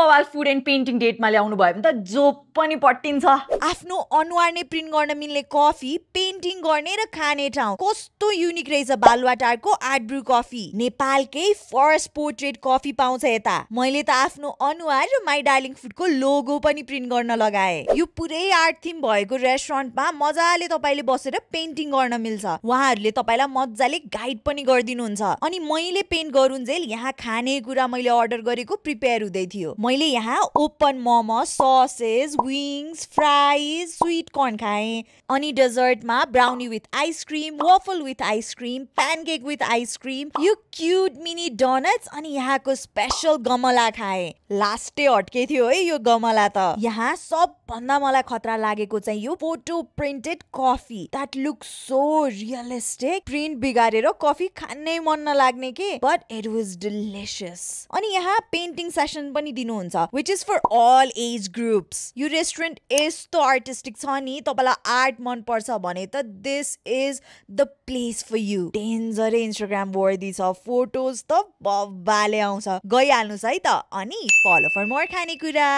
बवाल food and painting डेटमा ल्याउनु भयो भने त जो पनि पट्टिन्छ। आफ्नो अनुहार नै प्रिन्ट गर्न मिल्ने कफी, पेन्टिङ गर्ने र खाने ठाउँ, कस्तो युनिक रहेछ बालुवाटारको आर्ट ब्रु कफी। नेपालकै फर्स्ट पोर्ट्रेट कफी पाउँछ यता। मैले त आफ्नो अनुहार र माई डार्लिङ फुडको लोगो पनि प्रिन्ट गर्न लगाए। यो पुरै आर्ट थिम भएको रेस्टुरेन्टमा मजाले तपाईले बसेर पेन्टिङ गर्न मिल्छ। उहाँहरूले तपाईलाई मजाले गाइड पनि गरिदिनुहुन्छ। अनि मैले पेन्ट गरुन्जेल यहाँ खाने कुरा मैले अर्डर गरेको प्रिपेयर हुँदै थियो। मैले यहाँ open momo, sausage, wings, fries, sweet corn खाएँ। अनि डेजर्टमा brownie with ice cream, waffle with ice cream, pancake with ice cream, यो क्यूट मिनी डोनट्स अनि यहाँको स्पेशल गमला खाएँ। लास्टै हट्के थियो है यो गमला त। यहाँ सबभन्दा मलाई खतरा लागेको चाहिँ यो photo printed coffee that looks so realistic. Print बिगारेर कफी खानै मन नलाग्ने के, बट इट वाज डिलिशियस। अनि यहाँ पेन्टिङ सेसन पनि दिनुहुन्छ which is for all age groups. यो रेस्टुरेन्ट यस्तो आर्टिस्टिक छ नि, तपाईलाई आर्ट मन पर्छ भने त this is the place for you. डेन्जरै इन्स्टाग्राम वर्दी छ, फोटोज त बब्बाले आउँछ। गइहाल्नुस् है त। अनि फलो फर मोर खानेकुरा।